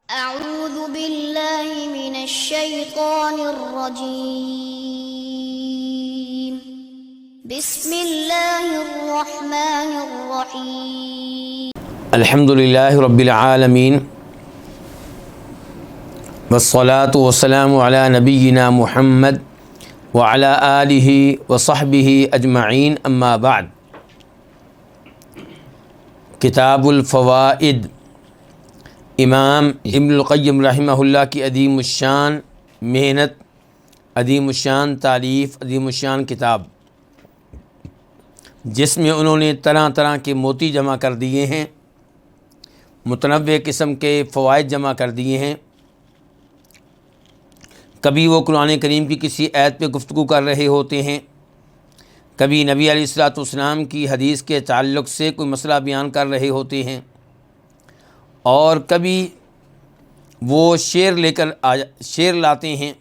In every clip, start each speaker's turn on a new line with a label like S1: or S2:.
S1: أعوذ بالله من الشيطان الرجيم بسم الله الرحمن الرحيم
S2: الحمد للہ رب العالمین والصلاة والسلام علی نبینا محمد وعلی آلہ وصحبہ اجمعین اما بعد۔ کتاب الفوائد، امام ابن القیم رحمہ اللہ کی عظیم الشان محنت، عظیم الشان تالیف، عظیم الشان کتاب، جس میں انہوں نے طرح طرح کے موتی جمع کر دیے ہیں، متنوع قسم کے فوائد جمع کر دیے ہیں۔ کبھی وہ قرآن کریم کی کسی آیت پہ گفتگو کر رہے ہوتے ہیں، کبھی نبی علیہ الصلوۃ والسلام کی حدیث کے تعلق سے کوئی مسئلہ بیان کر رہے ہوتے ہیں، اور کبھی وہ شعر لاتے ہیں،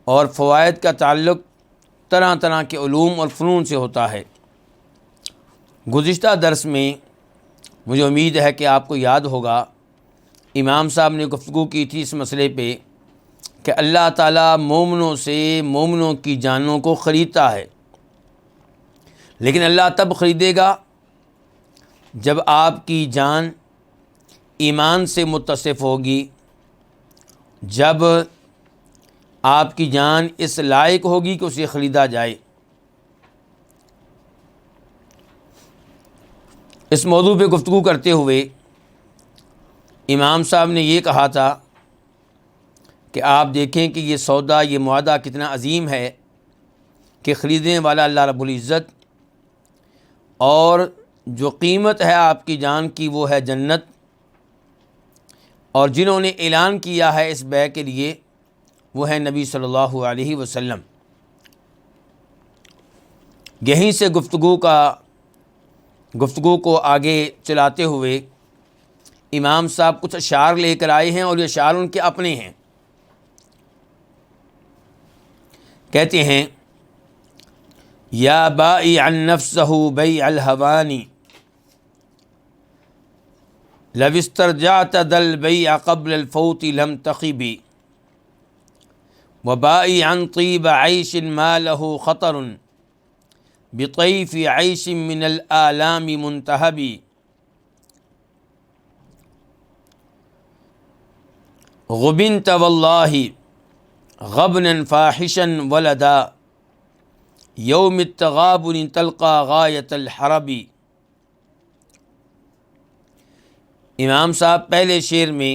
S2: اور فوائد کا تعلق طرح طرح کے علوم اور فنون سے ہوتا ہے۔ گزشتہ درس میں مجھے امید ہے کہ آپ کو یاد ہوگا، امام صاحب نے گفتگو کی تھی اس مسئلے پہ کہ اللہ تعالیٰ مومنوں سے مومنوں کی جانوں کو خریدتا ہے، لیکن اللہ تب خریدے گا جب آپ کی جان ایمان سے متصف ہوگی، جب آپ کی جان اس لائق ہوگی کہ اسے خریدا جائے۔ اس موضوع پہ گفتگو کرتے ہوئے امام صاحب نے یہ کہا تھا کہ آپ دیکھیں کہ یہ سودا، یہ معاہدہ کتنا عظیم ہے کہ خریدنے والا اللہ رب العزت، اور جو قیمت ہے آپ کی جان کی وہ ہے جنت، اور جنہوں نے اعلان کیا ہے اس بیع کے لیے وہ ہے نبی صلی اللہ علیہ وسلم۔ یہیں سے گفتگو کو آگے چلاتے ہوئے امام صاحب کچھ اشعار لے کر آئے ہیں، اور یہ اشعار ان کے اپنے ہیں۔ کہتے ہیں: یا بائعا نفسہ بیع الہوانی لو استرجعت ذا البیع قبل الفوت لم تخبی، وبائعا طیب عیش ما له خطر بطیف عیش من الآلام منتہبی، غبنت واللہ غبنا فاحشا ولدا یوم التغابن تلقى غایت الحربی۔ امام صاحب پہلے شعر میں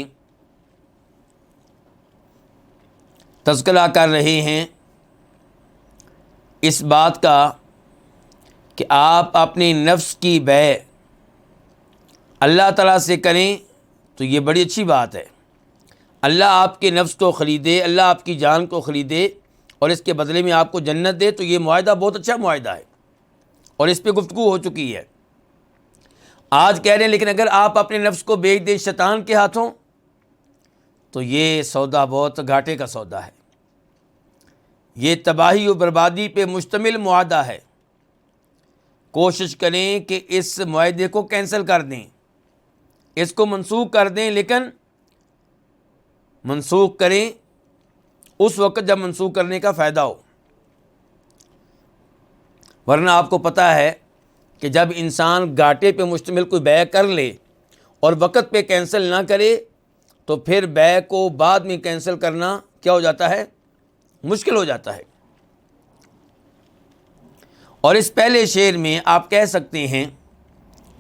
S2: تذکرہ کر رہے ہیں اس بات کا کہ آپ اپنے نفس کی بیع اللہ تعالیٰ سے کریں تو یہ بڑی اچھی بات ہے۔ اللہ آپ کے نفس کو خریدے، اللہ آپ کی جان کو خریدے، اور اس کے بدلے میں آپ کو جنت دے، تو یہ معاہدہ بہت اچھا معاہدہ ہے، اور اس پہ گفتگو ہو چکی ہے۔ آج کہہ رہے ہیں لیکن اگر آپ اپنے نفس کو بیچ دیں شیطان کے ہاتھوں تو یہ سودا بہت گھاٹے کا سودا ہے، یہ تباہی و بربادی پہ مشتمل معاہدہ ہے۔ کوشش کریں کہ اس معاہدے کو کینسل کر دیں، اس کو منسوخ کر دیں، لیکن منسوخ کریں اس وقت جب منسوخ کرنے کا فائدہ ہو، ورنہ آپ کو پتہ ہے کہ جب انسان گھاٹے پہ مشتمل کوئی بیع کر لے اور وقت پہ کینسل نہ کرے تو پھر بیع کو بعد میں کینسل کرنا کیا ہو جاتا ہے؟ مشکل ہو جاتا ہے۔ اور اس پہلے شعر میں آپ کہہ سکتے ہیں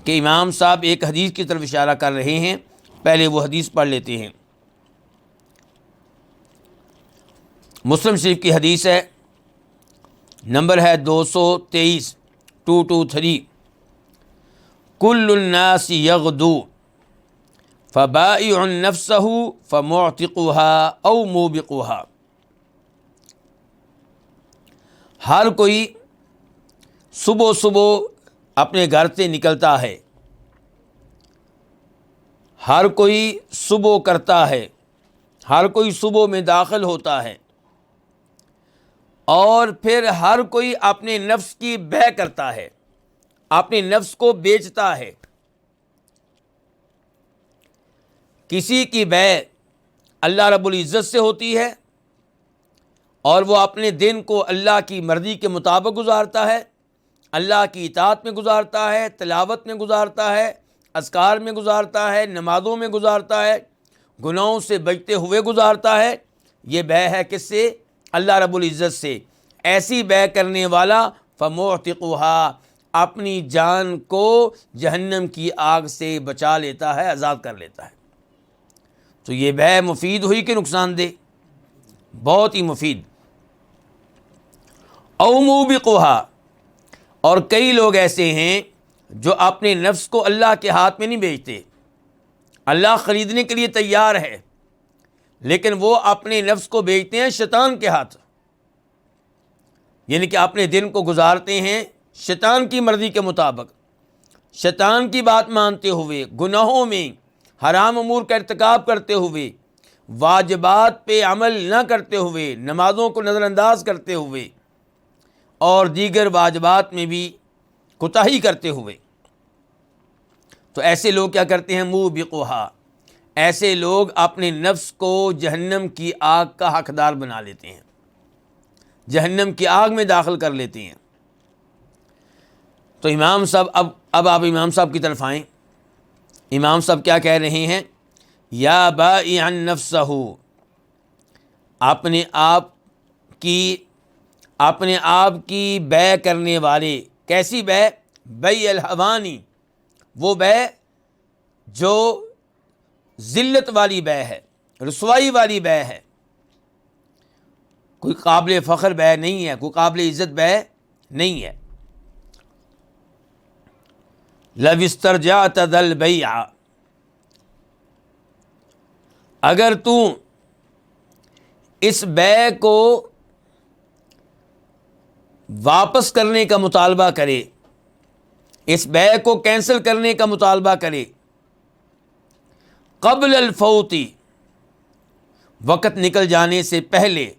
S2: کہ امام صاحب ایک حدیث کی طرف اشارہ کر رہے ہیں۔ پہلے وہ حدیث پڑھ لیتے ہیں۔ مسلم شریف کی حدیث ہے، نمبر ہے 223 223، کل الناس یغدو فبائع نفسہ فمعتقها او موبقها۔ ہر کوئی صبح صبح اپنے گھر سے نکلتا ہے، ہر کوئی صبح کرتا ہے، ہر کوئی صبح میں داخل ہوتا ہے، اور پھر ہر کوئی اپنے نفس کی بیع کرتا ہے، اپنے نفس کو بیچتا ہے۔ کسی کی بیع اللہ رب العزت سے ہوتی ہے اور وہ اپنے دن کو اللہ کی مرضی کے مطابق گزارتا ہے، اللہ کی اطاعت میں گزارتا ہے، تلاوت میں گزارتا ہے، اذکار میں گزارتا ہے، نمازوں میں گزارتا ہے، گناہوں سے بچتے ہوئے گزارتا ہے، یہ بیع ہے کس سے؟ اللہ رب العزت سے۔ ایسی بیع کرنے والا فموعتقھا، اپنی جان کو جہنم کی آگ سے بچا لیتا ہے، آزاد کر لیتا ہے۔ تو یہ بیع مفید ہوئی کہ نقصان دہ؟ بہت ہی مفید۔ او موبقھا، اور کئی لوگ ایسے ہیں جو اپنے نفس کو اللہ کے ہاتھ میں نہیں بیچتے، اللہ خریدنے کے لیے تیار ہے، لیکن وہ اپنے نفس کو بیچتے ہیں شیطان کے ہاتھ، یعنی کہ اپنے دن کو گزارتے ہیں شیطان کی مرضی کے مطابق، شیطان کی بات مانتے ہوئے، گناہوں میں حرام امور کا ارتکاب کرتے ہوئے، واجبات پہ عمل نہ کرتے ہوئے، نمازوں کو نظر انداز کرتے ہوئے اور دیگر واجبات میں بھی کوتاہی کرتے ہوئے۔ تو ایسے لوگ کیا کرتے ہیں؟ موبقھا، ایسے لوگ اپنے نفس کو جہنم کی آگ کا حقدار بنا لیتے ہیں، جہنم کی آگ میں داخل کر لیتے ہیں۔ تو امام صاحب اب آپ امام صاحب کی طرف آئیں۔ امام صاحب کیا کہہ رہے ہیں؟ یا بائعا نفسہ، اپنے آپ کی بیع کرنے والے۔ کیسی بیع؟ بیع الہوانی، وہ بیع جو ذلت والی بیع ہے، رسوائی والی بیع ہے، کوئی قابل فخر بیع نہیں ہے، کوئی قابل عزت بیع نہیں ہے۔ لو استرجعت ذا البیع، اگر تو اس بیع کو واپس کرنے کا مطالبہ کرے، اس بیع کو کینسل کرنے کا مطالبہ کرے، قبل الفوت، وقت نکل جانے سے پہلے،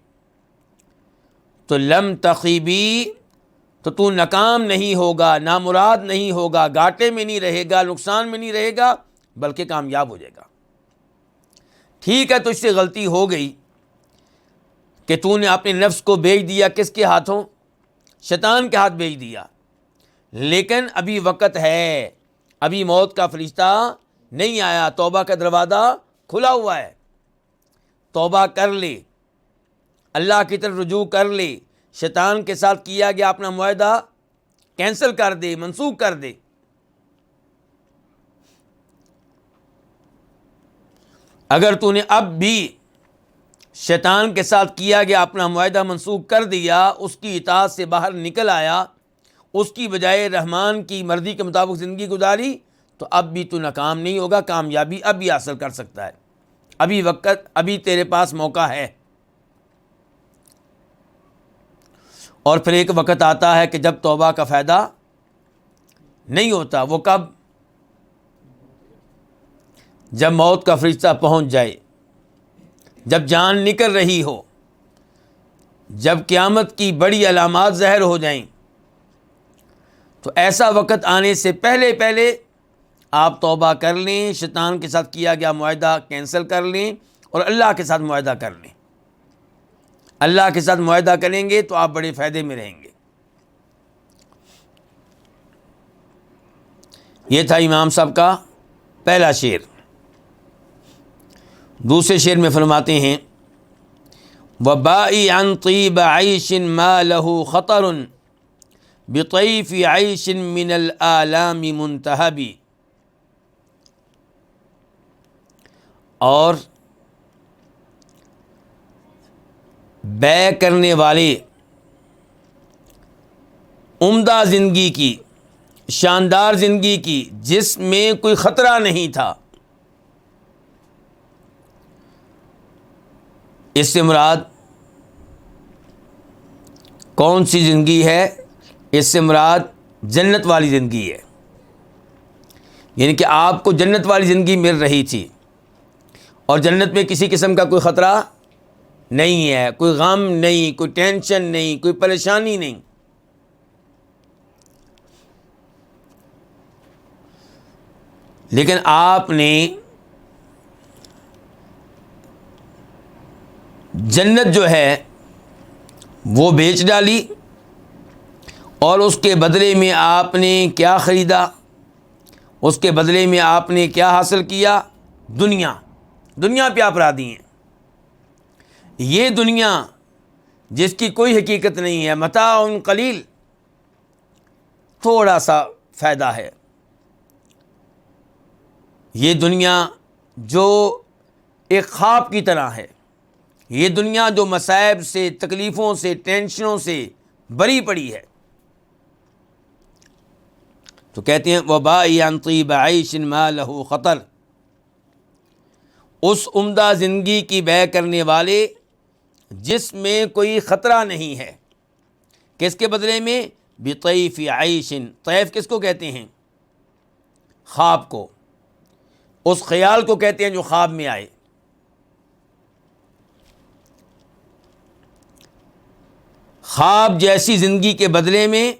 S2: تو لم تخیبی، تو ناکام نہیں ہوگا، نامراد نہیں ہوگا، گھاٹے میں نہیں رہے گا، نقصان میں نہیں رہے گا، بلکہ کامیاب ہو جائے گا۔ ٹھیک ہے، تو اس سے غلطی ہو گئی کہ تو نے اپنے نفس کو بیچ دیا، کس کے ہاتھوں؟ شیطان کے ہاتھ بیچ دیا، لیکن ابھی وقت ہے، ابھی موت کا فرشتہ نہیں آیا، توبہ کا دروازہ کھلا ہوا ہے، توبہ کر لے، اللہ کی طرف رجوع کر لے، شیطان کے ساتھ کیا گیا اپنا معاہدہ کینسل کر دے، منسوخ کر دے۔ اگر تو نے اب بھی شیطان کے ساتھ کیا گیا اپنا معاہدہ منسوخ کر دیا، اس کی اطاعت سے باہر نکل آیا، اس کی بجائے رحمان کی مرضی کے مطابق زندگی گزاری، تو اب بھی تو ناکام نہیں ہوگا، کامیابی اب بھی حاصل کر سکتا ہے، ابھی وقت، ابھی تیرے پاس موقع ہے۔ اور پھر ایک وقت آتا ہے کہ جب توبہ کا فائدہ نہیں ہوتا، وہ کب؟ جب موت کا فرشتہ پہنچ جائے، جب جان نکل رہی ہو، جب قیامت کی بڑی علامات ظاہر ہو جائیں، تو ایسا وقت آنے سے پہلے آپ توبہ کر لیں، شیطان کے ساتھ کیا گیا معاہدہ کینسل کر لیں اور اللہ کے ساتھ معاہدہ کر لیں۔ اللہ کے ساتھ معاہدہ کریں گے تو آپ بڑے فائدے میں رہیں گے۔ یہ تھا امام صاحب کا پہلا شعر۔ دوسرے شعر میں فرماتے ہیں وَبَائِعًا طِيبَ عَيْشٍ مَا لَهُ خَطَرٌ بِطَيْفِ عَيْشٍ مِّنَ الْآلَامِ مُنْتَهَبِ، اور بیع کرنے والے عمدہ زندگی کی، شاندار زندگی کی، جس میں کوئی خطرہ نہیں تھا۔ اس سے مراد کون سی زندگی ہے؟ اس سے مراد جنت والی زندگی ہے، یعنی کہ آپ کو جنت والی زندگی مل رہی تھی اور جنت میں کسی قسم کا کوئی خطرہ نہیں ہے، کوئی غم نہیں، کوئی ٹینشن نہیں، کوئی پریشانی نہیں۔ لیکن آپ نے جنت جو ہے وہ بیچ ڈالی اور اس کے بدلے میں آپ نے کیا خریدا؟ اس کے بدلے میں آپ نے کیا حاصل کیا؟ دنیا پہ آپ راضی ہیں۔ یہ دنیا جس کی کوئی حقیقت نہیں ہے، متاع قلیل، تھوڑا سا فائدہ ہے۔ یہ دنیا جو ایک خواب کی طرح ہے، یہ دنیا جو مصائب سے، تکلیفوں سے، ٹینشنوں سے بری پڑی ہے۔ تو کہتے ہیں وَبَائِعًا طِيبَ عَيْشٍ مَا لَهُ خطر، اس عمدہ زندگی کی بیع کرنے والے جس میں کوئی خطرہ نہیں ہے۔ کس کے بدلے میں؟ بِطَيْفِ عَيْشٍ، طیف کس کو کہتے ہیں؟ خواب کو، اس خیال کو کہتے ہیں جو خواب میں آئے۔ خواب جیسی زندگی کے بدلے میں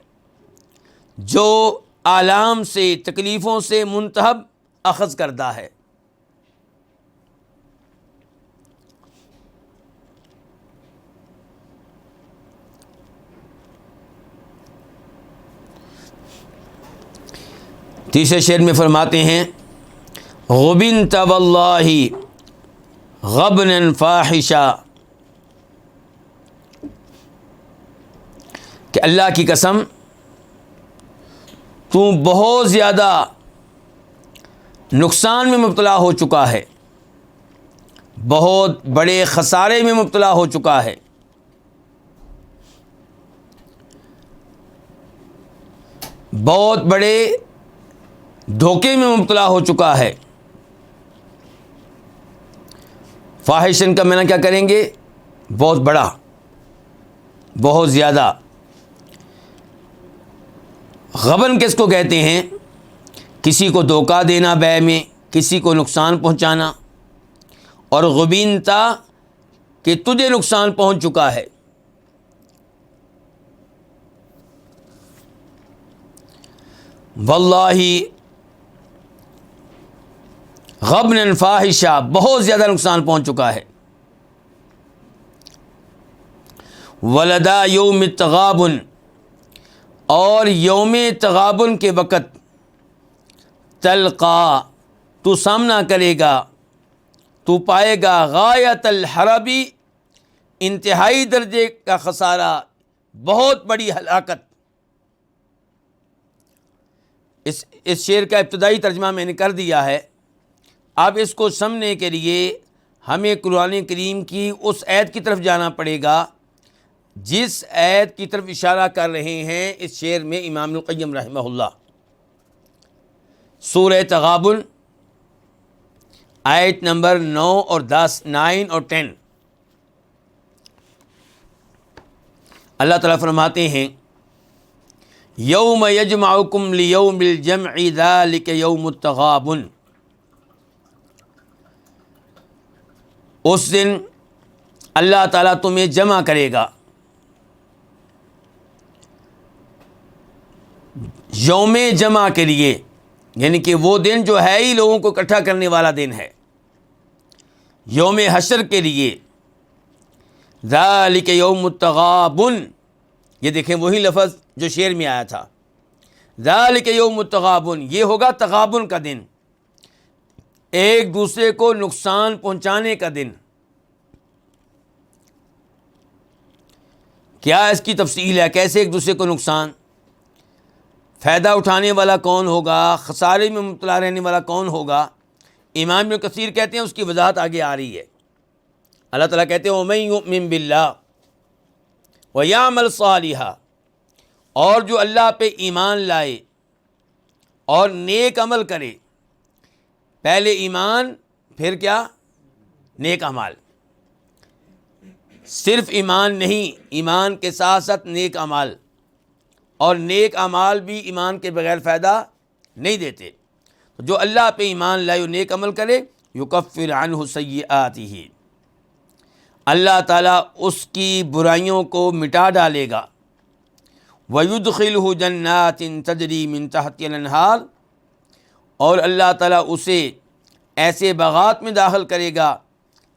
S2: جو آلام سے، تکلیفوں سے منتہب اخذ کردہ ہے۔ تیسرے شعر میں فرماتے ہیں غبنت واللہ غبنا فاحشا، کہ اللہ کی قسم تو بہت زیادہ نقصان میں مبتلا ہو چکا ہے، بہت بڑے خسارے میں مبتلا ہو چکا ہے۔ بہت بڑے دھوکے میں مبتلا ہو چکا ہے۔ فاحشن کا معنی کیا کریں گے؟ بہت بڑا، بہت زیادہ۔ غبن کس کو کہتے ہیں؟ کسی کو دھوکہ دینا بیع میں، کسی کو نقصان پہنچانا۔ اور غبینتا کہ تجھے نقصان پہنچ چکا ہے۔ واللہ غبنا فاحشا، بہت زیادہ نقصان پہنچ چکا ہے۔ ولدا یوم التغابن، اور یوم تغابن کے وقت تلقا، تو سامنا کرے گا، تو پائے گا غایت الحربی، انتہائی درجے کا خسارہ، بہت بڑی ہلاکت۔ اس شعر کا ابتدائی ترجمہ میں نے کر دیا ہے۔ اب اس کو سمجھنے کے لیے ہمیں قرآن کریم کی اس آیت کی طرف جانا پڑے گا جس آیت کی طرف اشارہ کر رہے ہیں اس شعر میں امام ابن القیم رحمہ اللہ۔ سورہ تغابن آیت نمبر 9 اور 10، 9 اور 10۔ اللہ تعالیٰ فرماتے ہیں یوم یجمعکم لیوم الجمع ذالک یوم التغابن، اس دن اللہ تعالیٰ تمہیں جمع کرے گا۔ یوم جمع کے لیے، یعنی کہ وہ دن جو ہے ہی لوگوں کو اکٹھا کرنے والا دن ہے۔ یوم حشر کے لیے ذالک یوم التغابن، یہ دیکھیں وہی لفظ جو شعر میں آیا تھا، ذالک یوم التغابن، یہ ہوگا تغابن کا دن، ایک دوسرے کو نقصان پہنچانے کا دن۔ کیا اس کی تفصیل ہے؟ کیسے ایک دوسرے کو نقصان؟ فائدہ اٹھانے والا کون ہوگا؟ خسارے میں مبتلا رہنے والا کون ہوگا؟ امام ابن کثیر کہتے ہیں اس کی وضاحت آگے آ رہی ہے۔ اللہ تعالیٰ کہتے ہیں وَمَن يُؤْمِن بِاللَّهِ وَيَعْمَلْ صَالِحًا، اور جو اللہ پہ ایمان لائے اور نیک عمل کرے۔ پہلے ایمان، پھر کیا؟ نیک اعمال۔ صرف ایمان نہیں، ایمان کے ساتھ ساتھ نیک اعمال، اور نیک اعمال بھی ایمان کے بغیر فائدہ نہیں دیتے۔ تو جو اللہ پہ ایمان لائے اور نیک عمل کرے، یکفر عنہ سیئاتہ، اللہ تعالیٰ اس کی برائیوں کو مٹا ڈالے گا۔ وَيُدْخِلْهُ جَنَّاتٍ تَجْرِي مِن تَحْتِهَا الْأَنْهَارُ، اور اللہ تعالیٰ اسے ایسے باغات میں داخل کرے گا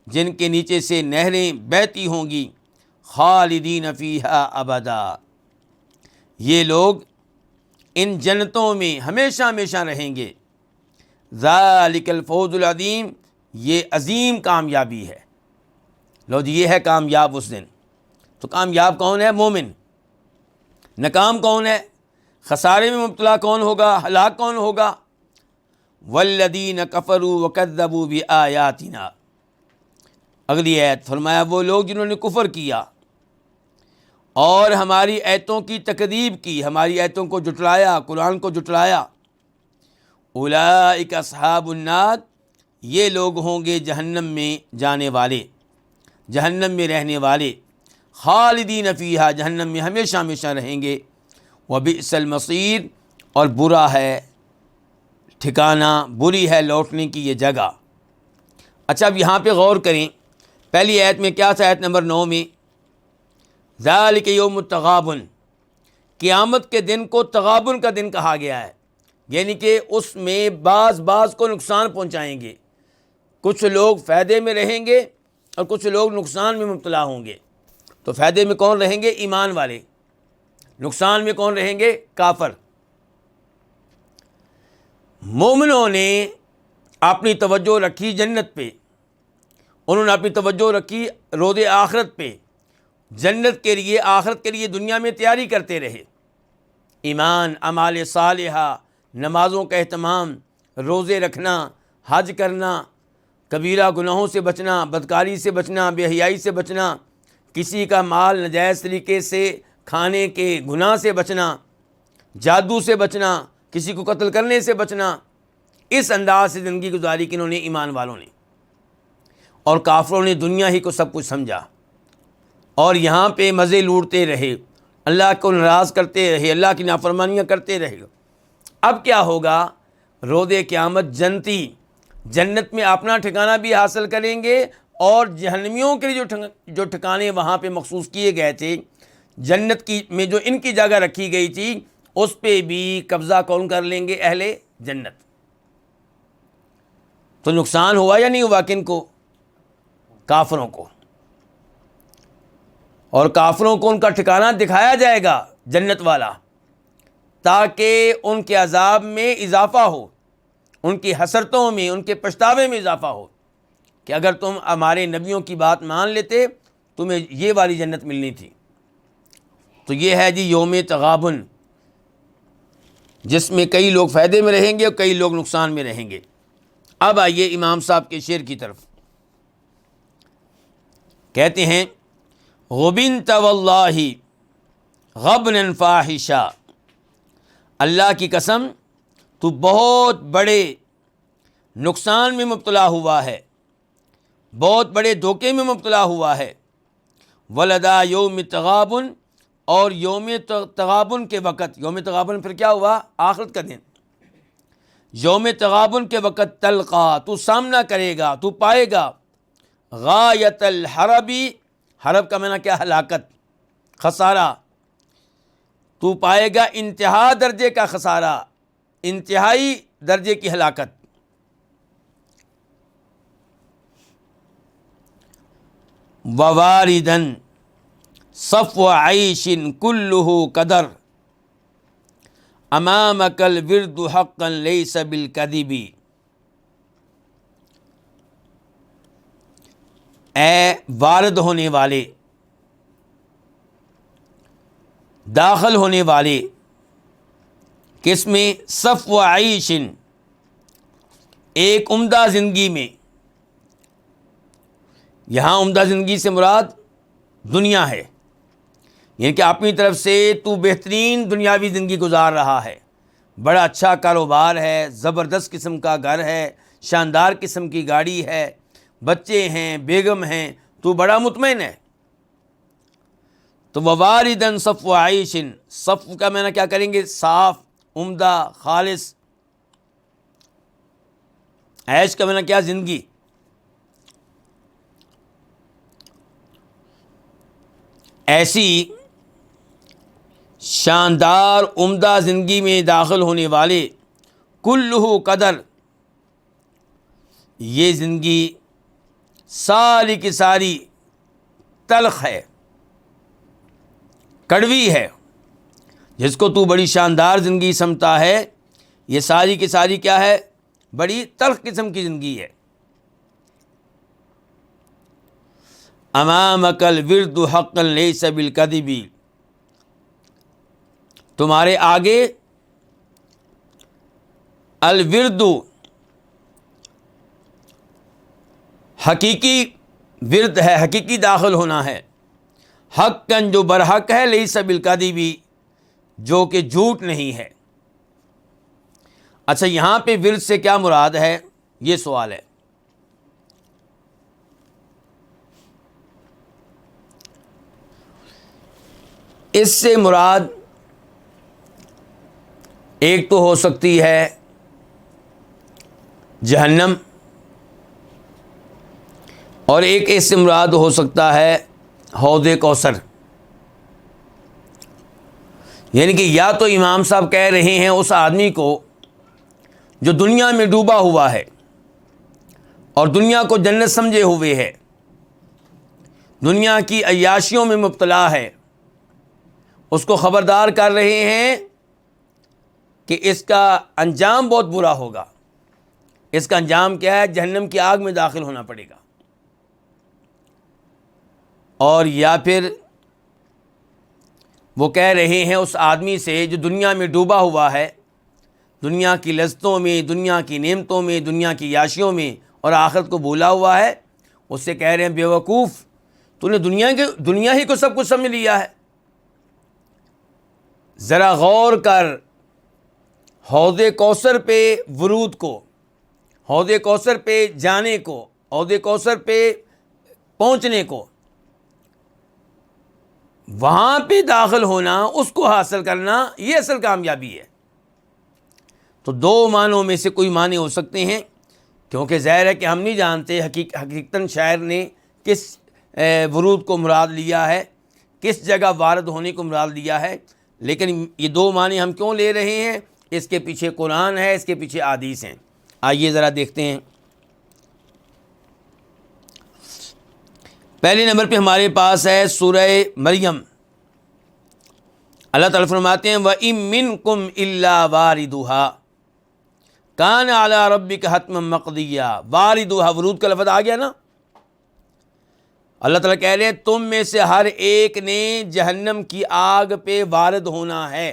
S2: جن کے نیچے سے نہریں بہتی ہوں گی، خالدین فیہا ابدا، یہ لوگ ان جنتوں میں ہمیشہ ہمیشہ رہیں گے۔ ذالک الفوز العظیم، یہ عظیم کامیابی ہے۔ لو جی، یہ ہے کامیاب اس دن۔ تو کامیاب کون ہے؟ مومن۔ ناکام کون ہے؟ خسارے میں مبتلا کون ہوگا؟ ہلاک کون ہوگا؟ والذین کفروا وکذبوا بآیاتنا۔ اگلی آیت فرمایا وہ لوگ جنہوں نے کفر کیا اور ہماری آیتوں کی تکذیب کی، ہماری آیتوں کو جھٹلایا، قرآن کو جھٹلایا، اولئک اصحاب النار، یہ لوگ ہوں گے جہنم میں جانے والے، جہنم میں رہنے والے، خالدین فیہا، جہنم میں ہمیشہ ہمیشہ رہیں گے، وبئس المصیر، اور برا ہے ٹھکانہ، بری ہے لوٹنے کی یہ جگہ۔ اچھا، اب یہاں پہ غور کریں، پہلی آیت میں کیا تھا؟ آیت نمبر 9 میں ذالک یوم التغابن، قیامت کے دن کو تغابن کا دن کہا گیا ہے، یعنی کہ اس میں بعض کو نقصان پہنچائیں گے، کچھ لوگ فائدے میں رہیں گے اور کچھ لوگ نقصان میں مبتلا ہوں گے۔ تو فائدے میں کون رہیں گے؟ ایمان والے۔ نقصان میں کون رہیں گے؟ کافر۔ مومنوں نے اپنی توجہ رکھی جنت پہ، انہوں نے اپنی توجہ رکھی روز آخرت پہ، جنت کے لیے، آخرت کے لیے دنیا میں تیاری کرتے رہے، ایمان، اعمال صالحہ، نمازوں کا اہتمام، روزے رکھنا، حج کرنا، کبیرہ گناہوں سے بچنا، بدکاری سے بچنا، بے حیائی سے بچنا، کسی کا مال ناجائز طریقے سے کھانے کے گناہ سے بچنا، جادو سے بچنا، کسی کو قتل کرنے سے بچنا، اس انداز سے زندگی گزاری کہ انہوں نے، ایمان والوں نے۔ اور کافروں نے دنیا ہی کو سب کچھ سمجھا اور یہاں پہ مزے لوٹتے رہے، اللہ کو ناراض کرتے رہے، اللہ کی نافرمانیاں کرتے رہے۔ اب کیا ہوگا؟ روز قیامت جنتی جنت میں اپنا ٹھکانہ بھی حاصل کریں گے، اور جہنمیوں کے لیے جو ٹھکانے وہاں پہ مخصوص کیے گئے تھے، جنت کی میں جو ان کی جگہ رکھی گئی تھی، اس پہ بھی قبضہ کون کر لیں گے؟ اہل جنت۔ تو نقصان ہوا یا نہیں ہوا؟ کن کو؟ کافروں کو۔ اور کافروں کو ان کا ٹھکانہ دکھایا جائے گا جنت والا، تاکہ ان کے عذاب میں اضافہ ہو، ان کی حسرتوں میں، ان کے پچھتاوے میں اضافہ ہو، کہ اگر تم ہمارے نبیوں کی بات مان لیتے تمہیں یہ والی جنت ملنی تھی۔ تو یہ ہے جی یوم تغابن، جس میں کئی لوگ فائدے میں رہیں گے اور کئی لوگ نقصان میں رہیں گے۔ اب آئیے امام صاحب کے شعر کی طرف۔ کہتے ہیں غبنت واللہ غبنا فاحشا، اللہ کی قسم تو بہت بڑے نقصان میں مبتلا ہوا ہے، بہت بڑے دھوکے میں مبتلا ہوا ہے۔ ولدا یوم تغابن، اور یوم تغابن کے وقت، یوم تغابن پھر کیا ہوا؟ آخرت کا دن۔ یوم تغابن کے وقت تلقا، تو سامنا کرے گا، تو پائے گا، غایت الحربی، حرب کا معنی کیا؟ ہلاکت، خسارہ، تو پائے گا انتہا درجے کا خسارہ، انتہائی درجے کی ہلاکت۔ وواردن صفو عیش کلہ قدر، امامک الورد حقا لیس بالکذب، اے وارد ہونے والے، داخل ہونے والے، کس میں؟ صفو عیش، ایک عمدہ زندگی میں۔ یہاں عمدہ زندگی سے مراد دنیا ہے، یعنی کہ اپنی طرف سے تو بہترین دنیاوی زندگی گزار رہا ہے، بڑا اچھا کاروبار ہے، زبردست قسم کا گھر ہے، شاندار قسم کی گاڑی ہے، بچے ہیں، بیگم ہیں، تو بڑا مطمئن ہے۔ تو وواردن صفو عیش، صفو کا معنی کیا کریں گے؟ صاف، عمدہ، خالص۔ عیش کا معنی کیا؟ زندگی۔ ایسی شاندار عمدہ زندگی میں داخل ہونے والے، کلہ قدر، یہ زندگی ساری کی ساری تلخ ہے، کڑوی ہے. جس کو تو بڑی شاندار زندگی سمجھتا ہے، یہ ساری کی ساری کیا ہے؟ بڑی تلخ قسم کی زندگی ہے. امامک الورد حقا لیس بالکذب، تمہارے آگے الورد حقیقی ورد ہے، حقیقی داخل ہونا ہے. حقا جو برحق ہے، لیس بالکذب جو کہ جھوٹ نہیں ہے. اچھا، یہاں پہ ورد سے کیا مراد ہے؟ یہ سوال ہے. اس سے مراد ایک تو ہو سکتی ہے جہنم، اور ایک اس سے مراد ہو سکتا ہے حوض کوثر. یعنی کہ یا تو امام صاحب کہہ رہے ہیں اس آدمی کو جو دنیا میں ڈوبا ہوا ہے اور دنیا کو جنت سمجھے ہوئے ہے، دنیا کی عیاشیوں میں مبتلا ہے، اس کو خبردار کر رہے ہیں کہ اس کا انجام بہت برا ہوگا. اس کا انجام کیا ہے؟ جہنم کی آگ میں داخل ہونا پڑے گا. اور یا پھر وہ کہہ رہے ہیں اس آدمی سے جو دنیا میں ڈوبا ہوا ہے، دنیا کی لذتوں میں، دنیا کی نعمتوں میں، دنیا کی عیاشیوں میں، اور آخرت کو بھولا ہوا ہے، اس سے کہہ رہے ہیں بے وقوف، تو نے دنیا ہی کو سب کچھ سمجھ لیا ہے. ذرا غور کر حوض کوثر پہ ورود کو، حوض کوثر پہ جانے کو، حوض کوثر پہ پہنچنے کو، وہاں پہ داخل ہونا، اس کو حاصل کرنا، یہ اصل کامیابی ہے. تو دو معنوں میں سے کوئی معنی ہو سکتے ہیں، کیونکہ ظاہر ہے کہ ہم نہیں جانتے حقیقتاً شاعر نے کس ورود کو مراد لیا ہے، کس جگہ وارد ہونے کو مراد لیا ہے. لیکن یہ دو معنی ہم کیوں لے رہے ہیں؟ اس کے پیچھے قرآن ہے، اس کے پیچھے احادیث ہیں. آئیے ذرا دیکھتے ہیں. پہلے نمبر پہ ہمارے پاس ہے سورہ مریم. اللہ تعالیٰ فرماتے ہیں وَإِن مِّنكُمْ إِلَّا وَارِدُهَا كَانَ عَلَىٰ رَبِّكَ حَتْمًا مَّقْضِيًّا. واردها، ورود کا لفظ آ گیا نا. اللہ تعالیٰ کہہ رہے ہیں تم میں سے ہر ایک نے جہنم کی آگ پہ وارد ہونا ہے،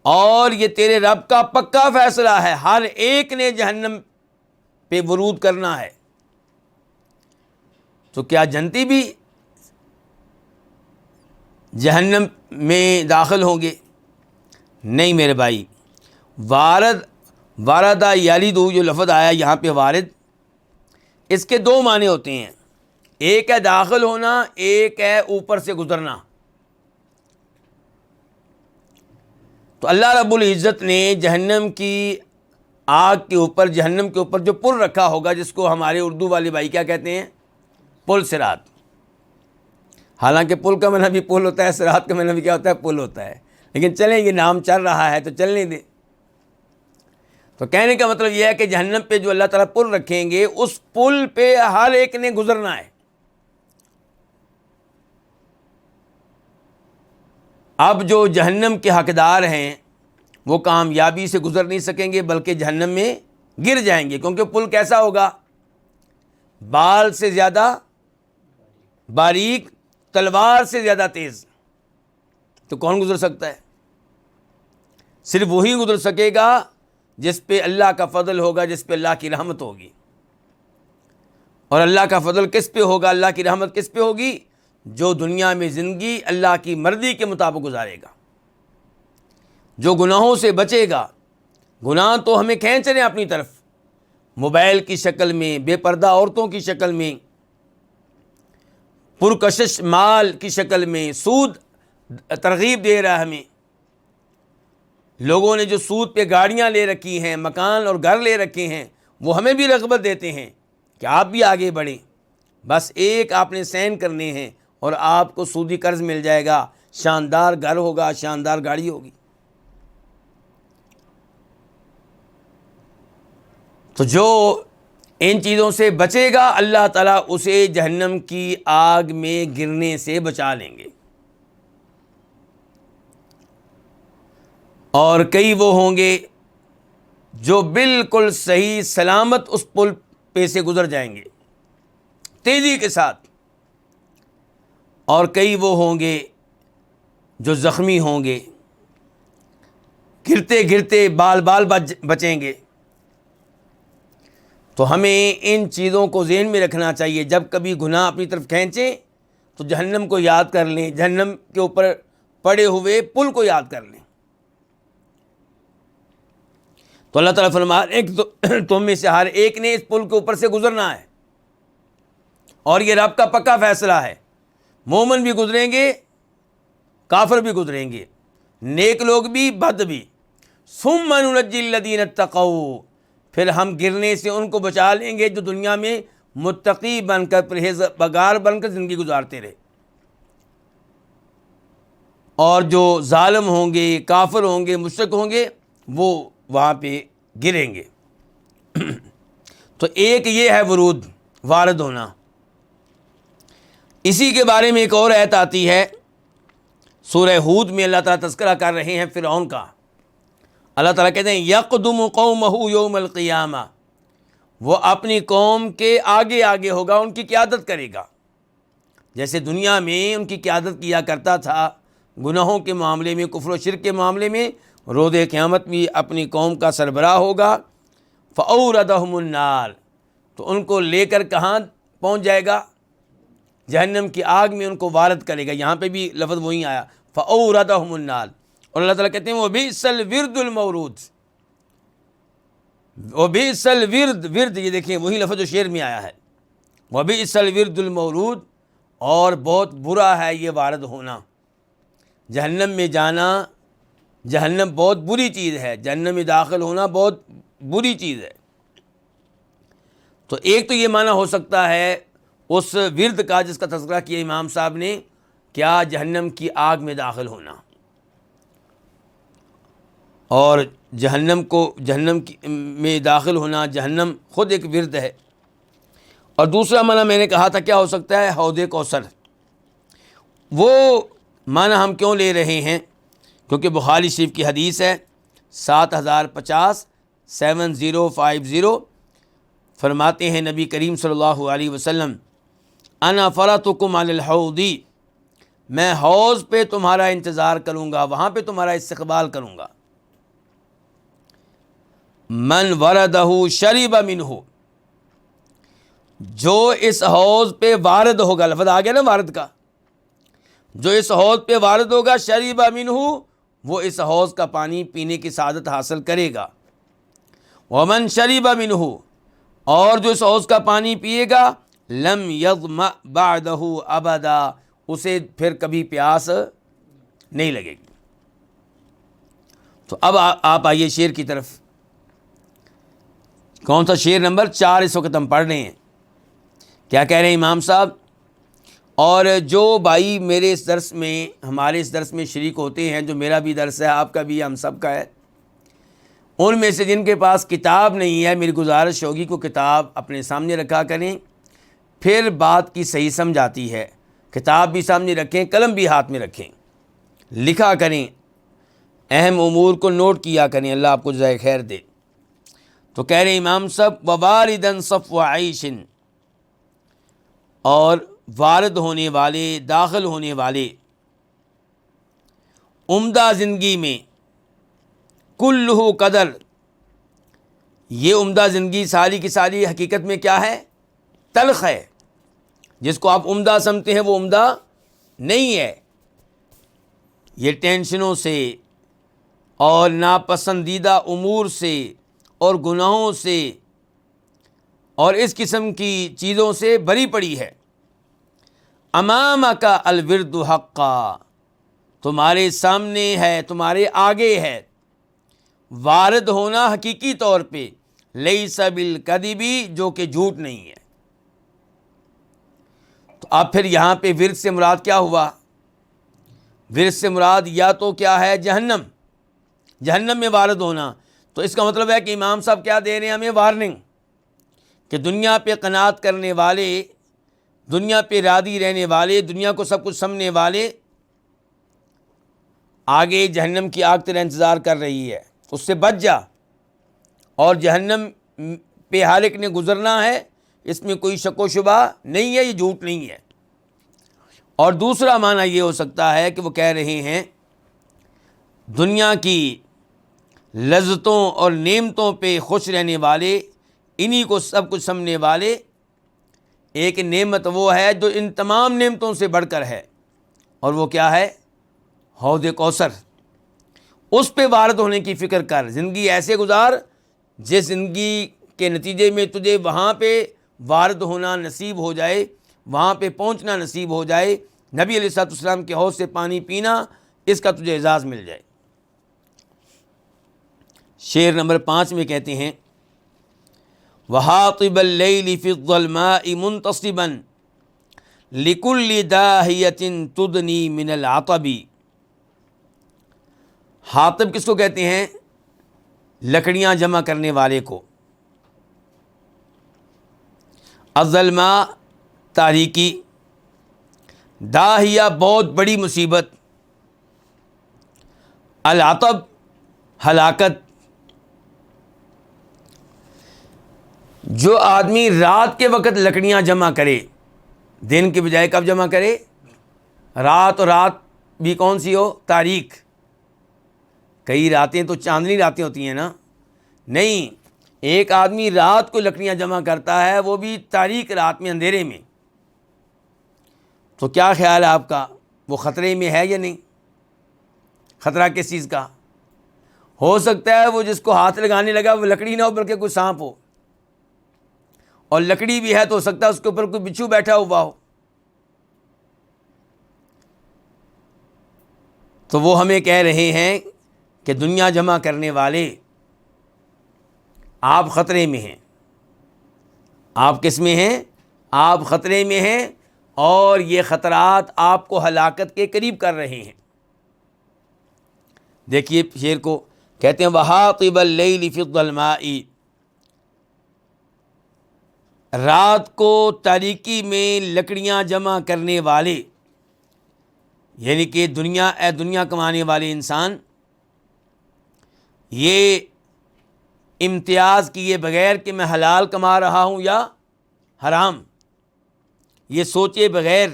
S2: اور یہ تیرے رب کا پکا فیصلہ ہے، ہر ایک نے جہنم پہ ورود کرنا ہے. تو کیا جنتی بھی جہنم میں داخل ہوں گے؟ نہیں میرے بھائی. واردہ یالیدو جو لفظ آیا یہاں پہ وارد، اس کے دو معنی ہوتے ہیں. ایک ہے داخل ہونا، ایک ہے اوپر سے گزرنا. تو اللہ رب العزت نے جہنم کی آگ کے اوپر، جہنم کے اوپر جو پل رکھا ہوگا، جس کو ہمارے اردو والے بھائی کیا کہتے ہیں؟ پل صراط. حالانکہ پل کا معنی بھی پل ہوتا ہے، صراط کا معنی بھی کیا ہوتا ہے؟ پل ہوتا ہے. لیکن چلیں یہ نام چل رہا ہے تو چلنے دیں. تو کہنے کا مطلب یہ ہے کہ جہنم پہ جو اللہ تعالیٰ پل رکھیں گے، اس پل پہ ہر ایک نے گزرنا ہے. اب جو جہنم کے حقدار ہیں وہ کامیابی سے گزر نہیں سکیں گے، بلکہ جہنم میں گر جائیں گے. کیونکہ پل کیسا ہوگا؟ بال سے زیادہ باریک، تلوار سے زیادہ تیز. تو کون گزر سکتا ہے؟ صرف وہی گزر سکے گا جس پہ اللہ کا فضل ہوگا، جس پہ اللہ کی رحمت ہوگی. اور اللہ کا فضل کس پہ ہوگا، اللہ کی رحمت کس پہ ہوگی؟ جو دنیا میں زندگی اللہ کی مرضی کے مطابق گزارے گا، جو گناہوں سے بچے گا. گناہ تو ہمیں کھینچ رہے ہیں اپنی طرف، موبائل کی شکل میں، بے پردہ عورتوں کی شکل میں، پرکشش مال کی شکل میں. سود ترغیب دے رہا ہے ہمیں. لوگوں نے جو سود پہ گاڑیاں لے رکھی ہیں، مکان اور گھر لے رکھے ہیں، وہ ہمیں بھی رغبت دیتے ہیں کہ آپ بھی آگے بڑھیں. بس ایک آپ نے سین کرنے ہیں اور آپ کو سودی قرض مل جائے گا، شاندار گھر ہوگا، شاندار گاڑی ہوگی. تو جو ان چیزوں سے بچے گا اللہ تعالیٰ اسے جہنم کی آگ میں گرنے سے بچا لیں گے. اور کئی وہ ہوں گے جو بالکل صحیح سلامت اس پل پہ سے گزر جائیں گے تیزی کے ساتھ، اور کئی وہ ہوں گے جو زخمی ہوں گے، گرتے گرتے بال بال بچیں گے. تو ہمیں ان چیزوں کو ذہن میں رکھنا چاہیے. جب کبھی گناہ اپنی طرف کھینچیں تو جہنم کو یاد کر لیں، جہنم کے اوپر پڑے ہوئے پل کو یاد کر لیں. تو اللہ تعالیٰ فرماتے ہیں تم میں سے ہر ایک نے اس پل کے اوپر سے گزرنا ہے، اور یہ رب کا پکا فیصلہ ہے. مومن بھی گزریں گے، کافر بھی گزریں گے، نیک لوگ بھی، بد بھی. ثم ننجی الذین اتقوا، پھر ہم گرنے سے ان کو بچا لیں گے جو دنیا میں متقی بن کر، پرہیزگار بن کر زندگی گزارتے رہے. اور جو ظالم ہوں گے، کافر ہوں گے، مشرک ہوں گے، وہ وہاں پہ گریں گے. تو ایک یہ ہے ورود، وارد ہونا. اسی کے بارے میں ایک اور آیت آتی ہے سورہ ہود میں، اللہ تعالیٰ تذکرہ کر رہے ہیں فرعون کا. اللہ تعالیٰ کہتے ہیں یقدم قومہ یوم القیامہ، وہ اپنی قوم کے آگے آگے ہوگا، ان کی قیادت کرے گا. جیسے دنیا میں ان کی قیادت کیا کرتا تھا گناہوں کے معاملے میں، کفر و شرک کے معاملے میں، روز قیامت بھی اپنی قوم کا سربراہ ہوگا. فأوردہم النار، تو ان کو لے کر کہاں پہنچ جائے گا؟ جہنم کی آگ میں ان کو وارد کرے گا. یہاں پہ بھی لفظ وہی آیا فأوردہم النار. اور اللہ تعالیٰ کہتے ہیں وبئس الورد المورود، وبئس الورد، ورد یہ دیکھیں وہی لفظ جو شعر میں آیا ہے، وبئس الورد المورود. اور بہت برا ہے یہ وارد ہونا، جہنم میں جانا. جہنم بہت بری چیز ہے، جہنم میں داخل ہونا بہت بری چیز ہے. تو ایک تو یہ معنی ہو سکتا ہے اس ورد کا جس کا تذکرہ کیا امام صاحب نے، کیا جہنم کی آگ میں داخل ہونا. اور جہنم میں داخل ہونا، جہنم خود ایک ورد ہے. اور دوسرا معنی میں نے کہا تھا کیا ہو سکتا ہے؟ حوض کوثر. وہ معنی ہم کیوں لے رہے ہیں؟ کیونکہ بخاری شریف کی حدیث ہے 7050 7050 فرماتے ہیں نبی کریم صلی اللہ علیہ وسلم انا فرطکم علی الحوض، میں حوض پہ تمہارا انتظار کروں گا، وہاں پہ تمہارا استقبال کروں گا. من وردہ شرب منہ، جو اس حوض پہ وارد ہوگا، لفظ آ گیا نا وارد کا، جو اس حوض پہ وارد ہوگا، شرب منہ، وہ اس حوض کا پانی پینے کی سعادت حاصل کرے گا. ومن شرب منہ، اور جو اس حوض کا پانی پیے گا، لم یظمأ بعدہ ابدا، اسے پھر کبھی پیاس نہیں لگے گی. تو اب آپ آئیے شعر کی طرف. کون سا شعر؟ نمبر 4 اس وقت ہم پڑھ رہے ہیں. کیا کہہ رہے ہیں امام صاحب؟ اور جو بھائی میرے اس درس میں، ہمارے اس درس میں شریک ہوتے ہیں، جو میرا بھی درس ہے، آپ کا بھی، ہم سب کا ہے، ان میں سے جن کے پاس کتاب نہیں ہے، میری گزارش ہوگی کہ کتاب اپنے سامنے رکھا کریں، پھر بات کی صحیح سمجھ آتی ہے. کتاب بھی سامنے رکھیں، قلم بھی ہاتھ میں رکھیں، لکھا کریں، اہم امور کو نوٹ کیا کریں. اللہ آپ کو جزائے خیر دے. تو کہہ رہے امام صاحب وواردن صفو عیش، اور وارد ہونے والے، داخل ہونے والے عمدہ زندگی میں، کلہ قدر، یہ عمدہ زندگی ساری کی ساری حقیقت میں کیا ہے؟ تلخ ہے. جس کو آپ عمدہ سمجھتے ہیں وہ عمدہ نہیں ہے. یہ ٹینشنوں سے اور ناپسندیدہ امور سے اور گناہوں سے اور اس قسم کی چیزوں سے بری پڑی ہے. امامک الورد حقا، تمہارے سامنے ہے، تمہارے آگے ہے وارد ہونا حقیقی طور پہ، لیس بالکذب، جو کہ جھوٹ نہیں ہے. تو اب پھر یہاں پہ ورد سے مراد کیا ہوا؟ ورد سے مراد یا تو کیا ہے؟ جہنم، جہنم میں وارد ہونا. تو اس کا مطلب ہے کہ امام صاحب کیا دے رہے ہیں ہمیں؟ وارننگ، کہ دنیا پہ قناعت کرنے والے، دنیا پہ راضی رہنے والے، دنیا کو سب کچھ سمجھنے والے، آگے جہنم کی آگ تیرا انتظار کر رہی ہے، اس سے بچ جا، اور جہنم پہ ہالک نے گزرنا ہے، اس میں کوئی شک و شبہ نہیں ہے، یہ جھوٹ نہیں ہے۔ اور دوسرا معنی یہ ہو سکتا ہے کہ وہ کہہ رہے ہیں دنیا کی لذتوں اور نعمتوں پہ خوش رہنے والے، انہی کو سب کچھ سمجھنے والے، ایک نعمت وہ ہے جو ان تمام نعمتوں سے بڑھ کر ہے، اور وہ کیا ہے؟ حوض کوثر۔ اس پہ وارد ہونے کی فکر کر، زندگی ایسے گزار جس زندگی کے نتیجے میں تجھے وہاں پہ وارد ہونا نصیب ہو جائے، وہاں پہ پہنچنا نصیب ہو جائے، نبی علیہ الصلوۃ والسلام کے حوض سے پانی پینا، اس کا تجھے اعزاز مل جائے۔ شعر نمبر 5 میں کہتے ہیں وَحَاطِبَ اللَّيْلِ فِي الظَّلْمَاءِ مُنْتَصِبًا لِكُلِّ دَاهِيَةٍ تُدْنِي مِنَ الْعَطَبِ۔ حاطب کس کو کہتے ہیں؟ لکڑیاں جمع کرنے والے کو۔ الظلماء تاریکی، داہیہ بہت بڑی مصیبت، العطب ہلاکت۔ جو آدمی رات کے وقت لکڑیاں جمع کرے، دن کے بجائے کب جمع کرے؟ رات، اور رات بھی کون سی ہو؟ تاریک۔ کئی راتیں تو چاندنی راتیں ہوتی ہیں نا، نہیں، ایک آدمی رات کو لکڑیاں جمع کرتا ہے، وہ بھی تاریک رات میں، اندھیرے میں، تو کیا خیال ہے آپ کا؟ وہ خطرے میں ہے یا نہیں؟ خطرہ کس چیز کا؟ ہو سکتا ہے وہ جس کو ہاتھ لگانے لگا وہ لکڑی نہ ہو بلکہ کوئی سانپ ہو، اور لکڑی بھی ہے تو ہو سکتا ہے اس کے اوپر کوئی بچھو بیٹھا ہوا ہو۔ تو وہ ہمیں کہہ رہے ہیں کہ دنیا جمع کرنے والے، آپ خطرے میں ہیں۔ آپ کس میں ہیں؟ آپ خطرے میں ہیں، اور یہ خطرات آپ کو ہلاکت کے قریب کر رہے ہیں۔ دیکھیے شعر کو، کہتے ہیں وَحَاطِبَ اللَّيْلِ فِي الظَّلْمَاءِ، رات کو تاریکی میں لکڑیاں جمع کرنے والے، یعنی کہ دنیا کمانے والے انسان، یہ امتیاز کیے بغیر کہ میں حلال کما رہا ہوں یا حرام، یہ سوچے بغیر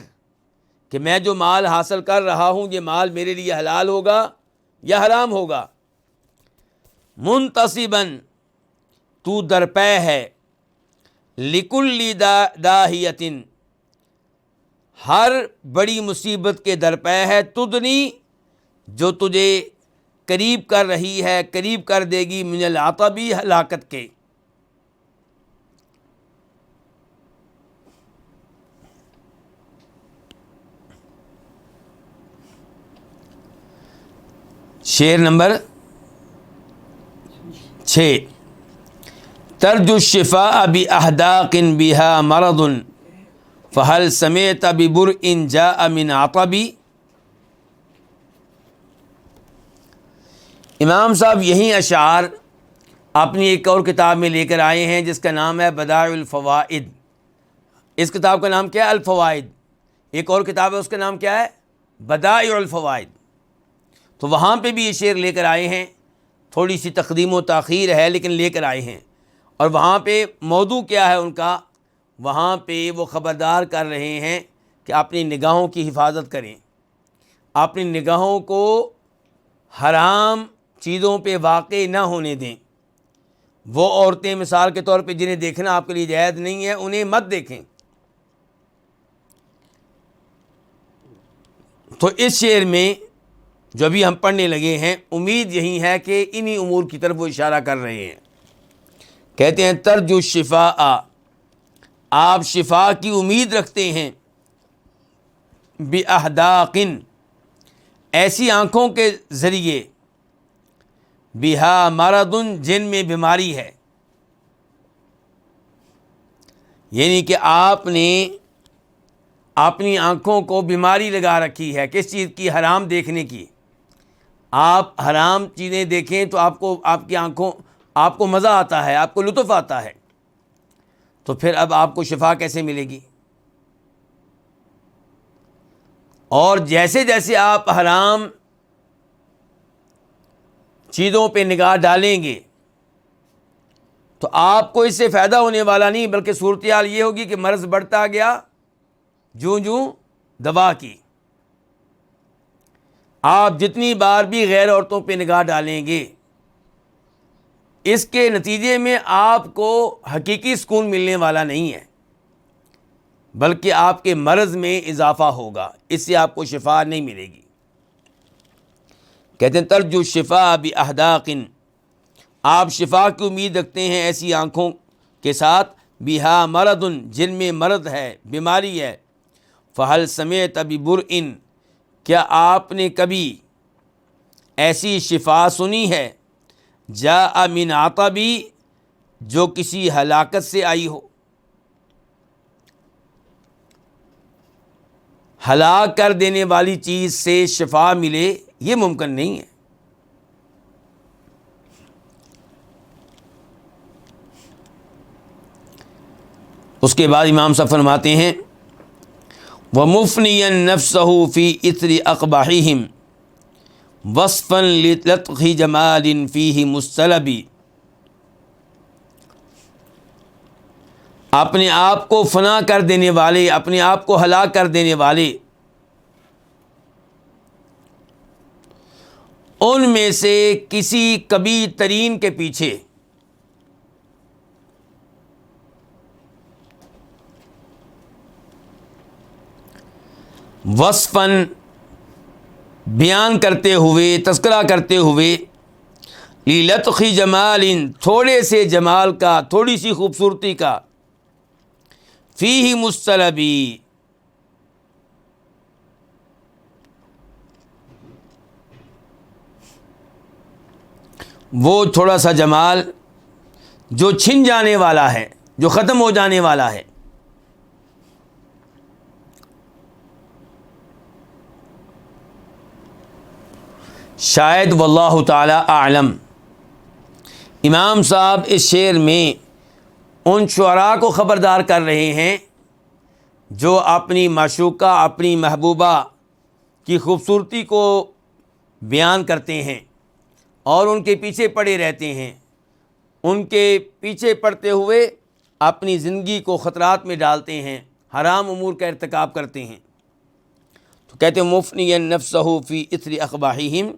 S2: کہ میں جو مال حاصل کر رہا ہوں یہ مال میرے لیے حلال ہوگا یا حرام ہوگا۔ منتصباً، تو درپے ہے، لکل داہیۃ، ہر بڑی مصیبت کے درپے ہے، تدنی، جو تجھے قریب کر رہی ہے، قریب کر دے گی، من العطب، ہلاکت کے۔ شعر نمبر 6، ترجو الشفاء بأحداق بها مرض فهل سمعت ببرء جاء من عطب۔ امام صاحب یہی اشعار اپنی ایک اور کتاب میں لے کر آئے ہیں جس کا نام ہے بدائع الفوائد۔ اس کتاب کا نام کیا ہے؟ الفوائد۔ ایک اور کتاب ہے اس کا نام کیا ہے؟ بدائع الفوائد۔ تو وہاں پہ بھی یہ شعر لے کر آئے ہیں، تھوڑی سی تقدیم و تاخیر ہے لیکن لے کر آئے ہیں۔ اور وہاں پہ موضوع کیا ہے ان کا؟ وہاں پہ وہ خبردار کر رہے ہیں کہ اپنی نگاہوں کی حفاظت کریں، اپنی نگاہوں کو حرام چیزوں پہ واقع نہ ہونے دیں۔ وہ عورتیں مثال کے طور پہ جنہیں دیکھنا آپ کے لیے جائز نہیں ہے، انہیں مت دیکھیں۔ تو اس شعر میں جو ابھی ہم پڑھنے لگے ہیں، امید یہی ہے کہ انہی امور کی طرف وہ اشارہ کر رہے ہیں۔ کہتے ہیں ترجو الشفاء، آپ شفا کی امید رکھتے ہیں، بأحداق، ایسی آنکھوں کے ذریعے، بہا مرض، جن میں بیماری ہے، یعنی کہ آپ نے اپنی آنکھوں کو بیماری لگا رکھی ہے، کس چیز کی؟ حرام دیکھنے کی۔ آپ حرام چیزیں دیکھیں تو آپ کی آنکھوں، آپ کو مزہ آتا ہے، آپ کو لطف آتا ہے۔ تو پھر اب آپ کو شفا کیسے ملے گی؟ اور جیسے جیسے آپ حرام چیزوں پہ نگاہ ڈالیں گے تو آپ کو اس سے فائدہ ہونے والا نہیں، بلکہ صورتحال یہ ہوگی کہ مرض بڑھتا گیا جوں جوں دوا کی۔ آپ جتنی بار بھی غیر عورتوں پہ نگاہ ڈالیں گے، اس کے نتیجے میں آپ کو حقیقی سکون ملنے والا نہیں ہے، بلکہ آپ کے مرض میں اضافہ ہوگا، اس سے آپ کو شفا نہیں ملے گی۔ کہتے ہیں ترجو شفا باحداق، آپ شفا کی امید رکھتے ہیں ایسی آنکھوں کے ساتھ، بہا مرض، جن میں مرض ہے، بیماری ہے۔ فہل سمعت ببرء، کیا آپ نے کبھی ایسی شفا سنی ہے، جاء من عطب، جو کسی ہلاکت سے آئی ہو؟ ہلاک کر دینے والی چیز سے شفا ملے یہ ممکن نہیں ہے۔ اس کے بعد امام صاحب فرماتے ہیں وَمُفْنِيًا نَفْسَهُ فِي إِثْرِ أَقْبَحِهِمْ وَصْفًا لِلَطْخِ جَمَالٍ فِيهِ مُسْتَلَبِ، اپنے آپ کو فنا کر دینے والے، اپنے آپ کو ہلاک کر دینے والے، ان میں سے کسی کبیر ترین کے پیچھے وصفاً بیان کرتے ہوئے، تذکرہ کرتے ہوئے، لِلَطْخِ جَمَالٍ تھوڑے سے جمال کا، تھوڑی سی خوبصورتی کا، فِيهِ مُسْتَلَبِ وہ تھوڑا سا جمال جو چھن جانے والا ہے، جو ختم ہو جانے والا ہے۔ شاید واللہ تعالی اعلم، امام صاحب اس شعر میں ان شعراء کو خبردار کر رہے ہیں جو اپنی معشوقہ، اپنی محبوبہ کی خوبصورتی کو بیان کرتے ہیں اور ان کے پیچھے پڑے رہتے ہیں، ان کے پیچھے پڑتے ہوئے اپنی زندگی کو خطرات میں ڈالتے ہیں، حرام امور کا ارتکاب کرتے ہیں۔ تو کہتے ہیں مفنیا نفسہ فی اثر اقباحہم،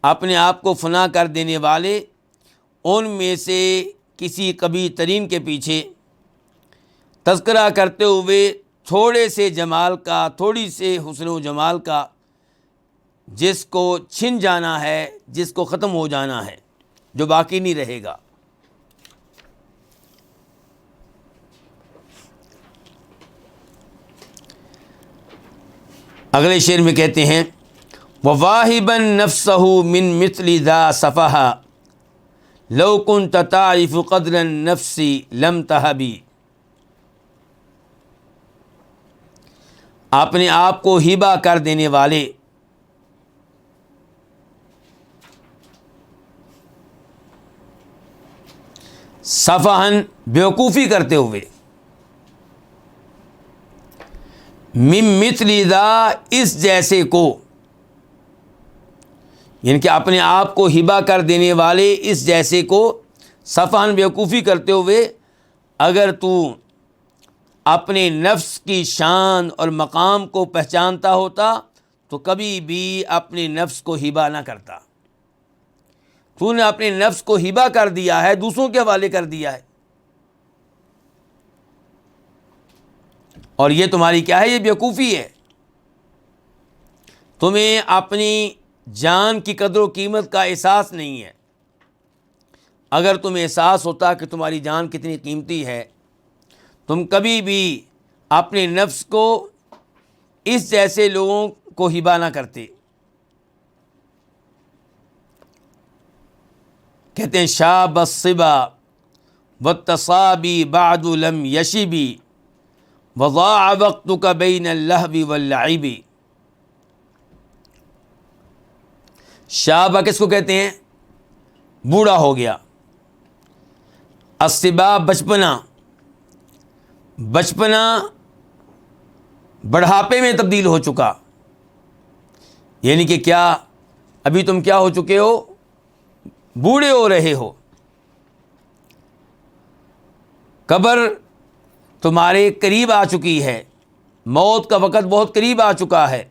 S2: اپنے آپ کو فنا کر دینے والے ان میں سے کسی کبھی ترین کے پیچھے تذکرہ کرتے ہوئے تھوڑے سے جمال کا، تھوڑی سے حسن و جمال کا، جس کو چھن جانا ہے، جس کو ختم ہو جانا ہے، جو باقی نہیں رہے گا۔ اگلے شعر میں کہتے ہیں وَوَاهِبًا نَفْسَهُ مِن مِثْلِ ذَا صَفَحَا لَوْ كُنْتَ تَعْرِفُ قَدْرَ النَّفْسِ لَمْ تَهَبِ، اپنے آپ کو ہبہ کر دینے والے، صفحاً بیوقوفی کرتے ہوئے، من مثل ذا اس جیسے کو، یعنی کہ اپنے آپ کو ہبہ کر دینے والے اس جیسے کو، صفحاً بیوقوفی کرتے ہوئے، اگر تو اپنے نفس کی شان اور مقام کو پہچانتا ہوتا تو کبھی بھی اپنے نفس کو ہبہ نہ کرتا۔ تو نے اپنے نفس کو ہبہ کر دیا ہے، دوسروں کے حوالے کر دیا ہے، اور یہ تمہاری کیا ہے؟ یہ بیوقوفی ہے۔ تمہیں اپنی جان کی قدر و قیمت کا احساس نہیں ہے۔ اگر تمہیں احساس ہوتا کہ تمہاری جان کتنی قیمتی ہے، تم کبھی بھی اپنے نفس کو اس جیسے لوگوں کو ہبہ نہ کرتے۔ کہتے ہیں شاب الصبا والتصابی بعد لم یشبی وضاع وقتک بین اللہو واللعب، شابہ کس کو کہتے ہیں؟ بوڑھا ہو گیا، الصبا بچپنا، بچپنا بڑھاپے میں تبدیل ہو چکا، یعنی کہ کیا ابھی تم کیا ہو چکے ہو؟ بوڑھے ہو رہے ہو، قبر تمہارے قریب آ چکی ہے، موت کا وقت بہت قریب آ چکا ہے۔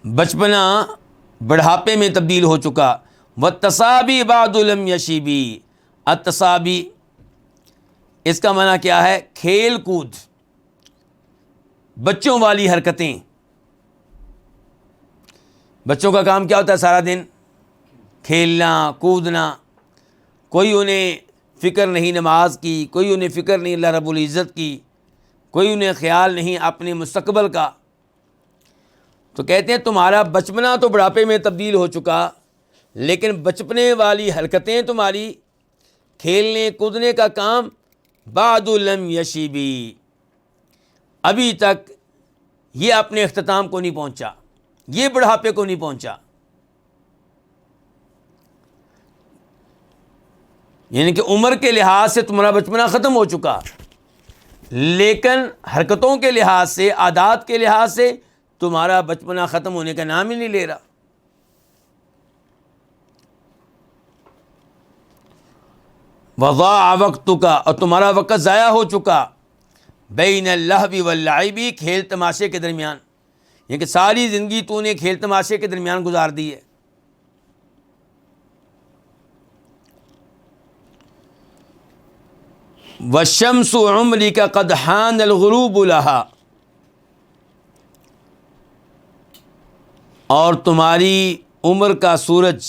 S2: بچپنا بڑھاپے میں تبدیل ہو چکا۔ والتصابی بعد لم یشیبی، التصابی اس کا معنی کیا ہے؟ کھیل کود، بچوں والی حرکتیں۔ بچوں کا کام کیا ہوتا ہے؟ سارا دن کھیلنا کودنا، کوئی انہیں فکر نہیں نماز کی، کوئی انہیں فکر نہیں اللہ رب العزت کی، کوئی انہیں خیال نہیں اپنے مستقبل کا۔ تو کہتے ہیں تمہارا بچپنا تو بڑھاپے میں تبدیل ہو چکا، لیکن بچپنے والی حرکتیں تمہاری، کھیلنے کودنے کا کام، بعد لم یشیبی، ابھی تک یہ اپنے اختتام کو نہیں پہنچا، یہ بڑھاپے کو نہیں پہنچا۔ یعنی کہ عمر کے لحاظ سے تمہارا بچپنا ختم ہو چکا، لیکن حرکتوں کے لحاظ سے، عادات کے لحاظ سے تمہارا بچپنا ختم ہونے کا نام ہی نہیں لے رہا۔ وضاع وقتک، اور تمہارا وقت ضائع ہو چکا، بین اللہو واللعب، کھیل تماشے کے درمیان، یعنی کہ ساری زندگی تو نے کھیل تماشے کے درمیان گزار دی ہے۔ والشمس عمرک قد حان الغروب لها، اور تمہاری عمر کا سورج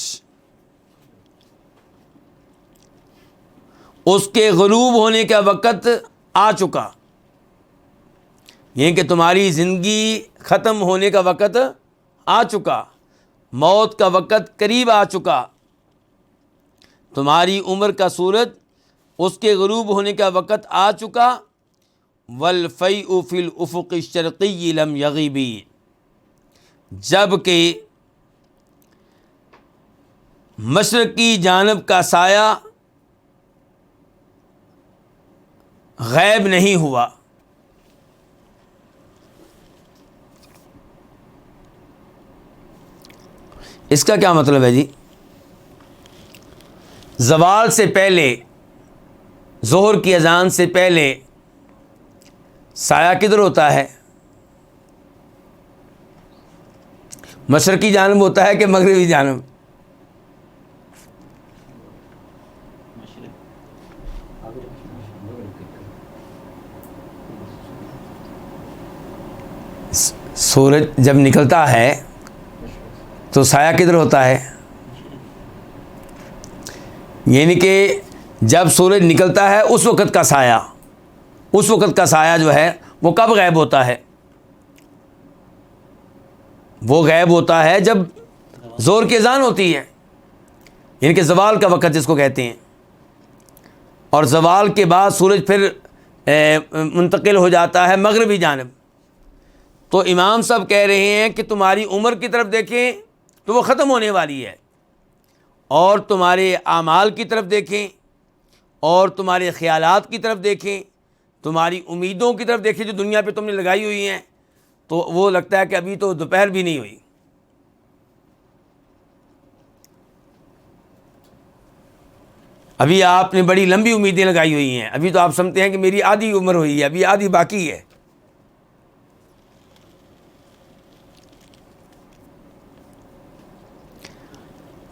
S2: اس کے غروب ہونے کا وقت آ چکا، یعنی کہ تمہاری زندگی ختم ہونے کا وقت آ چکا، موت کا وقت قریب آ چکا، تمہاری عمر کا سورج اس کے غروب ہونے کا وقت آ چکا۔ والفیء فی الافق الشرقی لم یغب، جب کہ مشرق کی جانب کا سایہ غائب نہیں ہوا۔ اس کا کیا مطلب ہے جی؟ زوال سے پہلے، ظہر کی اذان سے پہلے سایہ کدھر ہوتا ہے؟ مشرقی جانب ہوتا ہے کہ مغربی جانب؟ سورج جب نکلتا ہے تو سایہ کدھر ہوتا ہے؟ یعنی کہ جب سورج نکلتا ہے اس وقت کا سایہ، اس وقت کا سایہ جو ہے وہ کب غائب ہوتا ہے؟ وہ غائب ہوتا ہے جب ظہر کی اذان ہوتی ہے، یعنی کہ زوال کا وقت جس کو کہتے ہیں، اور زوال کے بعد سورج پھر منتقل ہو جاتا ہے مغربی جانب۔ تو امام صاحب کہہ رہے ہیں کہ تمہاری عمر کی طرف دیکھیں تو وہ ختم ہونے والی ہے، اور تمہارے اعمال کی طرف دیکھیں، اور تمہارے خیالات کی طرف دیکھیں، تمہاری امیدوں کی طرف دیکھیں جو دنیا پہ تم نے لگائی ہوئی ہیں، تو وہ لگتا ہے کہ ابھی تو دوپہر بھی نہیں ہوئی۔ ابھی آپ نے بڑی لمبی امیدیں لگائی ہوئی ہیں، ابھی تو آپ سمجھتے ہیں کہ میری آدھی عمر ہوئی ہے، ابھی آدھی باقی ہے۔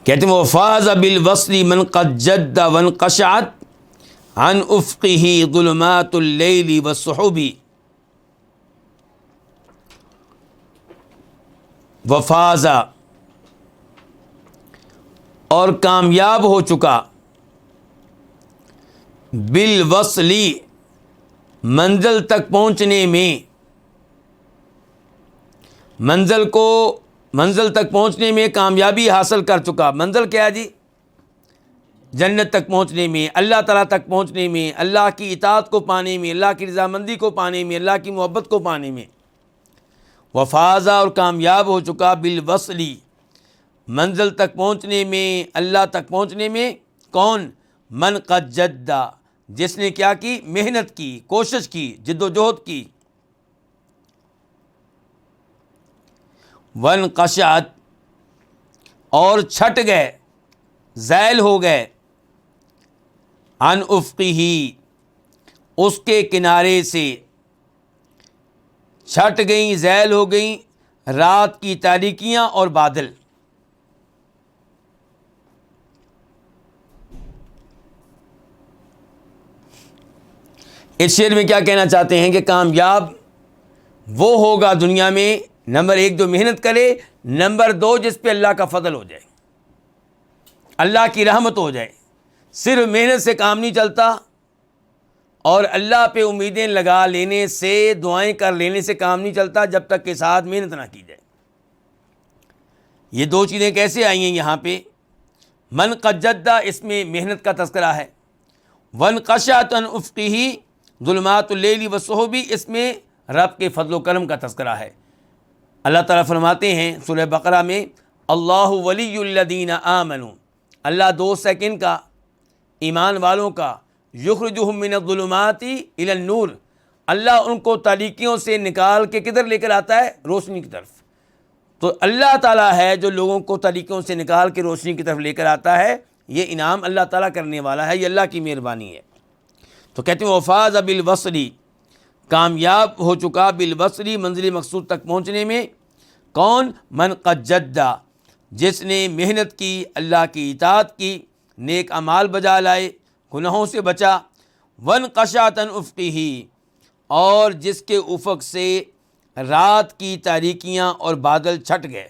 S2: کہتے ہیں وفاز بالوصل من قد جد وانقشعت عن افقه ظلمات اللیل والسحب، وفاز اور کامیاب ہو چکا، بالوصل منزل تک پہنچنے میں، منزل تک پہنچنے میں کامیابی حاصل کر چکا۔ منزل کیا ہے جی؟ جنت تک پہنچنے میں، اللہ تعالیٰ تک پہنچنے میں، اللہ کی اطاعت کو پانے میں، اللہ کی رضامندی کو پانے میں، اللہ کی محبت کو پانے میں۔ وفازہ اور کامیاب ہو چکا، بالوصلی منزل تک پہنچنے میں، اللہ تک پہنچنے میں۔ کون؟ من قد جدہ، جس نے کیا کی؟ محنت کی، کوشش کی، جد و جہد کی. وانقشعت، اور چھٹ گئے، زائل ہو گئے، عن افقہ، اس کے کنارے سے، چھٹ گئیں، زائل ہو گئیں رات کی تاریکیاں اور بادل. اس شعر میں کیا کہنا چاہتے ہیں کہ کامیاب وہ ہوگا دنیا میں، نمبر 1 جو محنت کرے، نمبر 2 جس پہ اللہ کا فضل ہو جائے، اللہ کی رحمت ہو جائے. صرف محنت سے کام نہیں چلتا، اور اللہ پہ امیدیں لگا لینے سے، دعائیں کر لینے سے کام نہیں چلتا جب تک کہ ساتھ محنت نہ کی جائے. یہ 2 چیزیں کیسے آئی ہیں یہاں پہ؟ من قد جدہ، اس میں محنت کا تذکرہ ہے. وانقشعت عن افقہ، ظلمات اللیل والسحب، اس میں رب کے فضل و کرم کا تذکرہ ہے. اللہ تعالیٰ فرماتے ہیں سورہ بقرہ میں، اللہ ولی الذین آمنوا، اللہ دوست ہے کن کا؟ ایمان والوں کا. یخرجہم من الظلمات الی النور، اللہ ان کو تاریکیوں سے نکال کے کدھر لے کر آتا ہے؟ روشنی کی طرف. تو اللہ تعالیٰ ہے جو لوگوں کو تاریکیوں سے نکال کے روشنی کی طرف لے کر آتا ہے. یہ انعام اللہ تعالیٰ کرنے والا ہے، یہ اللہ کی مہربانی ہے. تو کہتے ہیں وفاز بالوصل، کامیاب ہو چکا، بالوصل، منزل مقصود تک پہنچنے میں. کون؟ من قد جدہ، جس نے محنت کی، اللہ کی اطاعت کی، نیک اعمال بجا لائے، گناہوں سے بچا. وانقشعت عن افقہ، اور جس کے افق سے رات کی تاریکیاں اور بادل چھٹ گئے،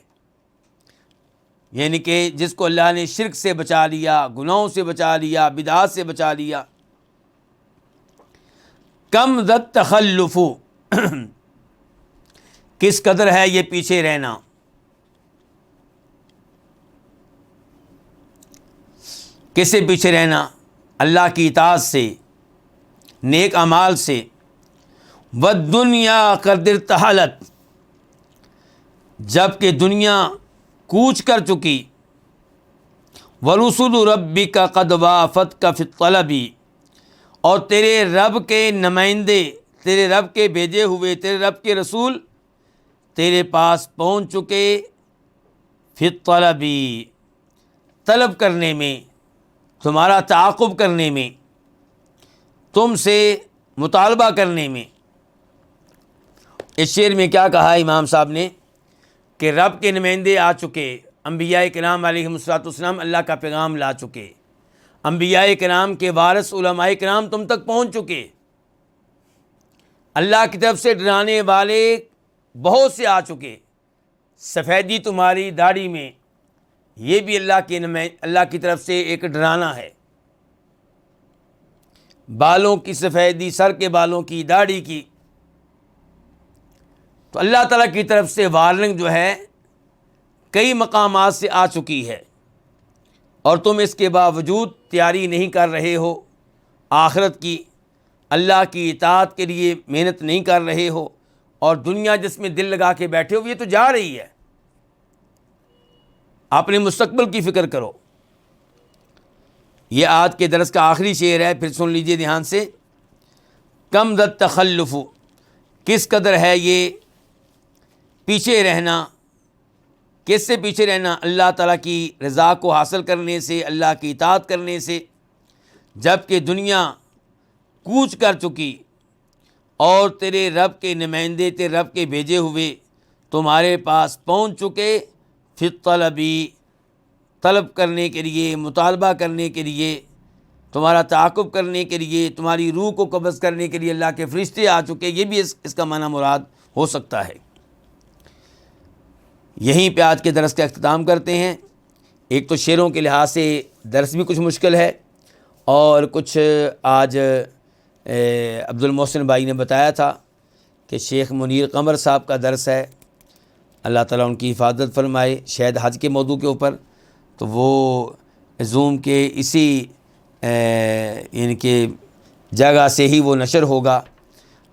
S2: یعنی کہ جس کو اللہ نے شرک سے بچا لیا، گناہوں سے بچا لیا، بدعات سے بچا لیا. کم ذت تخلف، کس قدر ہے یہ پیچھے رہنا. کس سے پیچھے رہنا؟ اللہ کی اطاعت سے، نیک اعمال سے. والدنیا قد ارتحلت، جب کہ دنیا کوچ کر چکی. ورسل ربک قد وافدک فی الطلب، اور تیرے رب کے نمائندے، تیرے رب کے بھیجے ہوئے، تیرے رب کے رسول تیرے پاس پہنچ چکے. فی الطلب، طلب کرنے میں، تمہارا تعاقب کرنے میں، تم سے مطالبہ کرنے میں. اس شعر میں کیا کہا امام صاحب نے کہ رب کے نمائندے آ چکے، انبیاء کرام علیہم السلام اللہ کا پیغام لا چکے، انبیاء کرام کے وارث علماء کرام تم تک پہنچ چکے، اللہ کی طرف سے ڈرانے والے بہت سے آ چکے. سفیدی تمہاری داڑھی میں، یہ بھی اللہ کی طرف سے ایک ڈرانا ہے. بالوں کی سفیدی، سر کے بالوں کی، داڑھی کی، تو اللہ تعالیٰ کی طرف سے وارننگ جو ہے کئی مقامات سے آ چکی ہے، اور تم اس کے باوجود تیاری نہیں کر رہے ہو آخرت کی، اللہ کی اطاعت کے لیے محنت نہیں کر رہے ہو، اور دنیا جس میں دل لگا کے بیٹھے ہو یہ تو جا رہی ہے. اپنے مستقبل کی فکر کرو. یہ آج کے درس کا آخری شعر ہے، پھر سن لیجئے دھیان سے. کم ذت تخلف، کس قدر ہے یہ پیچھے رہنا. کس سے پیچھے رہنا؟ اللہ تعالیٰ کی رضا کو حاصل کرنے سے، اللہ کی اطاعت کرنے سے. جب کہ دنیا کوچ کر چکی اور تیرے رب کے نمائندے، تیرے رب کے بھیجے ہوئے تمہارے پاس پہنچ چکے. فی الطلب، طلب کرنے کے لیے، مطالبہ کرنے کے لیے، تمہارا تعاقب کرنے کے لیے، تمہاری روح کو قبض کرنے کے لیے اللہ کے فرشتے آ چکے. یہ بھی اس کا معنی مراد ہو سکتا ہے. یہیں پہ آج کے درس کا اختتام کرتے ہیں. ایک تو شعروں کے لحاظ سے درس بھی کچھ مشکل ہے، اور کچھ آج عبد المحسن بھائی نے بتایا تھا کہ شیخ منیر قمر صاحب کا درس ہے، اللہ تعالیٰ ان کی حفاظت فرمائے، شاید حج کے موضوع کے اوپر. تو وہ زوم کے اسی یعنی کہ جگہ سے ہی وہ نشر ہوگا.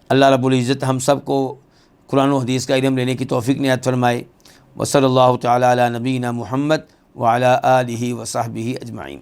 S2: اللہ رب العزت ہم سب کو قرآن و حدیث کا علم لینے کی توفیق عنایت فرمائے. وصلی اللہ تعالی علی نبینا محمد وعلی آلہ وصحبہ اجمعین.